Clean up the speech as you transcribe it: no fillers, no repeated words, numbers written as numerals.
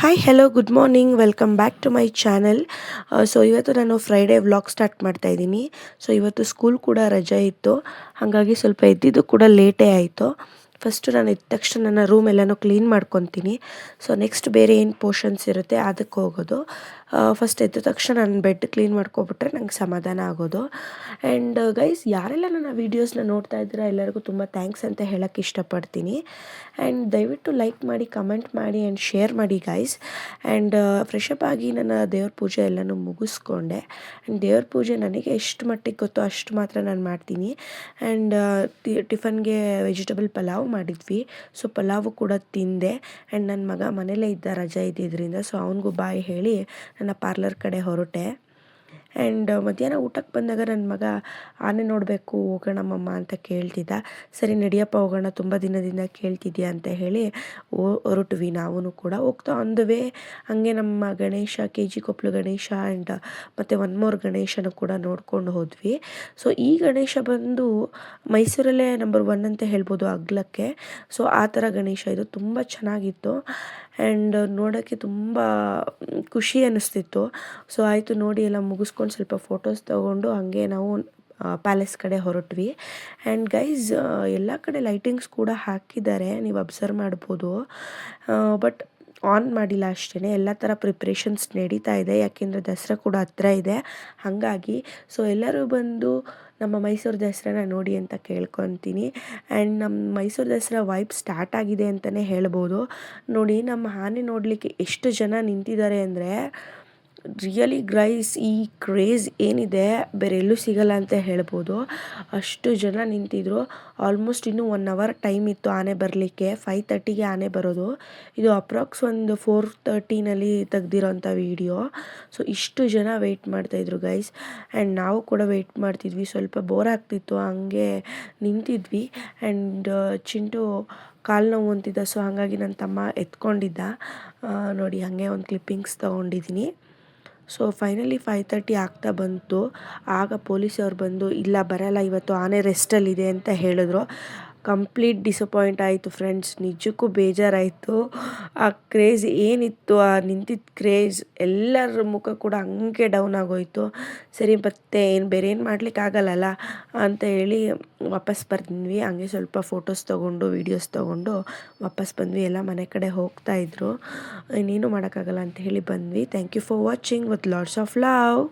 Hi hello good morning welcome back to my channel. So ಇವತ್ತು ನಾನು Friday vlog start ಮಾಡ್ತಾ ಇದ್ದೀನಿ. So ಇವತ್ತು ಸ್ಕೂಲ್ ಕೂಡ ರಜೆ ಇತ್ತು, ಹಾಗಾಗಿ ಸ್ವಲ್ಪ ಎದ್ದಿದ್ದು ಕೂಡ ಲೇಟೇ ಆಯಿತು. ಫಸ್ಟು ನಾನು ಎದ್ದ ತಕ್ಷಣ ನನ್ನ ರೂಮ್ ಎಲ್ಲನೂ ಕ್ಲೀನ್ ಮಾಡ್ಕೊತೀನಿ. ಸೊ ನೆಕ್ಸ್ಟ್ ಬೇರೆ ಏನು ಪೋರ್ಷನ್ಸ್ ಇರುತ್ತೆ ಅದಕ್ಕೆ ಹೋಗೋದು. ಫಸ್ಟ್ ಎದ್ದ ತಕ್ಷಣ ನಾನು ಬೆಡ್ ಕ್ಲೀನ್ ಮಾಡ್ಕೊಬಿಟ್ರೆ ನಂಗೆ ಸಮಾಧಾನ ಆಗೋದು. ಆ್ಯಂಡ್ ಗೈಸ್, ಯಾರೆಲ್ಲ ನನ್ನ ವೀಡಿಯೋಸ್ನ ನೋಡ್ತಾ ಇದ್ದೀರಾ ಎಲ್ಲರಿಗೂ ತುಂಬ ಥ್ಯಾಂಕ್ಸ್ ಅಂತ ಹೇಳೋಕ್ಕೆ ಇಷ್ಟಪಡ್ತೀನಿ. ಆ್ಯಂಡ್ ದಯವಿಟ್ಟು ಲೈಕ್ ಮಾಡಿ, ಕಮೆಂಟ್ ಮಾಡಿ ಆ್ಯಂಡ್ ಶೇರ್ ಮಾಡಿ ಗೈಸ್. ಆ್ಯಂಡ್ ಫ್ರೆಶಪ್ ಆಗಿ ನನ್ನ ದೇವ್ರ ಪೂಜೆ ಎಲ್ಲನೂ ಮುಗಿಸ್ಕೊಂಡೆ. ಆ್ಯಂಡ್ ದೇವ್ರ ಪೂಜೆ ನನಗೆ ಎಷ್ಟು ಮಟ್ಟಿಗೆ ಗೊತ್ತೋ ಅಷ್ಟು ಮಾತ್ರ ನಾನು ಮಾಡ್ತೀನಿ. ಆ್ಯಂಡ್ ಟಿಫನ್ಗೆ ವೆಜಿಟಬಲ್ ಪಲಾವ್ ಮಾಡಿದ್ವಿ. ಸೊ ಪಲಾವು ಕೂಡ ತಿಂದೆ. ಆ್ಯಂಡ್ ನನ್ನ ಮಗ ಮನೇಲೇ ಇದ್ದ ರಜೆ ಇದ್ದಿದ್ದರಿಂದ, ಸೊ ಅವನಿಗೂ ಬಾಯ್ ಹೇಳಿ ನನ್ನ ಪಾರ್ಲರ್ ಕಡೆ ಹೊರಟೆ. ಆ್ಯಂಡ್ ಮಧ್ಯಾಹ್ನ ಊಟಕ್ಕೆ ಬಂದಾಗ ನನ್ನ ಮಗ ಆನೆ ನೋಡಬೇಕು ಹೋಗೋಣ ಮಮ್ಮ ಅಂತ ಕೇಳ್ತಿದ್ದ. ಸರಿ ನಡಿಯಪ್ಪ ಹೋಗೋಣ, ತುಂಬ ದಿನದಿಂದ ಕೇಳ್ತಿದ್ಯಾ ಅಂತ ಹೇಳಿ ಹೊರಟ್ವಿ. ನಾವು ಕೂಡ ಹೋಗ್ತಾ ಆನ್ ದ ವೇ ಹಾಗೆ ನಮ್ಮ ಗಣೇಶ, KG ಕೊಪ್ಪಲು ಗಣೇಶ ಆ್ಯಂಡ್ ಮತ್ತು ಒನ್ ಮೋರ್ ಗಣೇಶನ ಕೂಡ ನೋಡ್ಕೊಂಡು ಹೋದ್ವಿ. ಸೊ ಈ ಗಣೇಶ ಬಂದು ಮೈಸೂರಲ್ಲೇ ನಂಬರ್ 1 ಅಂತ ಹೇಳ್ಬೋದು ಅಗ್ಲಕ್ಕೆ. ಸೊ ಆ ಥರ ಗಣೇಶ ಇದು ತುಂಬ ಚೆನ್ನಾಗಿತ್ತು. ಆ್ಯಂಡ್ ನೋಡೋಕ್ಕೆ ತುಂಬ ಖುಷಿ ಅನ್ನಿಸ್ತಿತ್ತು. ಸೊ ಆಯಿತು ನೋಡಿ ಎಲ್ಲ ಮುಗಿಸ್ಕೊಂಡು ಸ್ವಲ್ಪ ಫೋಟೋಸ್ ತೊಗೊಂಡು ಹಾಗೆ ನಾವು ಪ್ಯಾಲೇಸ್ ಕಡೆ ಹೊರಟ್ವಿ. ಆ್ಯಂಡ್ ಗೈಸ್, ಎಲ್ಲ ಕಡೆ ಲೈಟಿಂಗ್ಸ್ ಕೂಡ ಹಾಕಿದ್ದಾರೆ, ನೀವು ಅಬ್ಸರ್ವ್ ಮಾಡ್ಬೋದು. ಬಟ್ ಆನ್ ಮಾಡಿಲ್ಲ ಅಷ್ಟೇ. ಎಲ್ಲ ಥರ ಪ್ರಿಪ್ರೇಷನ್ಸ್ ನಡೀತಾ ಇದೆ, ಯಾಕೆಂದರೆ ದಸರಾ ಕೂಡ ಹತ್ರ ಇದೆ. ಹಾಗಾಗಿ ಸೊ ಎಲ್ಲರೂ ಬಂದು ನಮ್ಮ ಮೈಸೂರು ದಸರಾನ ನೋಡಿ ಅಂತ ಕೇಳ್ಕೊತೀನಿ. ಆ್ಯಂಡ್ ನಮ್ಮ ಮೈಸೂರು ದಸರಾ ವೈಬ್ ಸ್ಟಾರ್ಟ್ ಆಗಿದೆ ಅಂತಲೇ ಹೇಳ್ಬೋದು. ನೋಡಿ ನಮ್ಮ ಆನೆ ನೋಡಲಿಕ್ಕೆ ಎಷ್ಟು ಜನ ನಿಂತಿದ್ದಾರೆ ಅಂದರೆ, ರಿಯಲಿ ಗೈಸ್, ಈ ಕ್ರೇಜ್ ಏನಿದೆ ಬೇರೆ ಎಲ್ಲೂ ಸಿಗಲ್ಲ ಅಂತ ಹೇಳ್ಬೋದು. ಅಷ್ಟು ಜನ ನಿಂತಿದ್ರು. ಆಲ್ಮೋಸ್ಟ್ ಇನ್ನೂ 1 ಅವರ್ ಟೈಮ್ ಇತ್ತು ಆನೆ ಬರಲಿಕ್ಕೆ. 5:30ಗೆ ಆನೆ ಬರೋದು. ಇದು ಅಪ್ರಾಕ್ಸ್ ಒಂದು 4:30ನಲ್ಲಿ ತೆಗ್ದಿರೋಂಥ ವೀಡಿಯೋ. ಸೊ ಇಷ್ಟು ಜನ ವೆಯ್ಟ್ ಮಾಡ್ತಾಯಿದ್ರು ಗೈಸ್. ಆ್ಯಂಡ್ ನಾವು ಕೂಡ ವೆಯ್ಟ್ ಮಾಡ್ತಿದ್ವಿ. ಸ್ವಲ್ಪ ಬೋರ್ ಆಗ್ತಿತ್ತು, ಹಂಗೆ ನಿಂತಿದ್ವಿ. ಆ್ಯಂಡ್ ಚಿಂಟು ಕಾಲು ನೋವು ಅಂತಿದ್ದ, ಸೊ ಹಾಗಾಗಿ ನನ್ನ ತಮ್ಮ ಎತ್ಕೊಂಡಿದ್ದ. ನೋಡಿ ಹಾಗೆ ಒಂದು ಕ್ಲಿಪ್ಪಿಂಗ್ಸ್ ತೊಗೊಂಡಿದ್ದೀನಿ. ಸೊ ಫೈನಲಿ 5:30 ಆಗ್ತಾ ಬಂತು. ಆಗ ಪೊಲೀಸವ್ರು ಬಂದು ಇಲ್ಲ ಬರಲ್ಲ ಇವತ್ತು, ಆನೆ ರೆಸ್ಟಲ್ಲಿದೆ ಅಂತ ಹೇಳಿದ್ರು. ಕಂಪ್ಲೀಟ್ ಡಿಸಪಾಯಿಂಟ್ ಆಯಿತು ಫ್ರೆಂಡ್ಸ್, ನಿಜಕ್ಕೂ ಬೇಜಾರಾಯಿತು. ಆ ಕ್ರೇಜ್ ಏನಿತ್ತು, ಆ ನಿಂತಿದ್ದ ಕ್ರೇಜ್, ಎಲ್ಲರ ಮುಖ ಕೂಡ ಹಂಗೆ ಡೌನ್ ಆಗೋಯಿತು. ಸರಿ ಮತ್ತೆ ಬೇರೆ ಏನು ಮಾಡಲಿಕ್ಕಾಗಲ್ಲಲ್ಲ ಅಂತ ಹೇಳಿ ವಾಪಸ್ ಬಂದ್ವಿ. ಹಂಗೆ ಸ್ವಲ್ಪ ಫೋಟೋಸ್ ತೊಗೊಂಡು ವೀಡಿಯೋಸ್ ತೊಗೊಂಡು ವಾಪಸ್ ಬಂದ್ವಿ. ಎಲ್ಲ ಮನೆ ಕಡೆ ಹೋಗ್ತಾಯಿದ್ರು, ಇನ್ನೇನು ಮಾಡೋಕ್ಕಾಗಲ್ಲ ಅಂತ ಹೇಳಿ ಬಂದ್ವಿ. Thank you for watching with lots of love.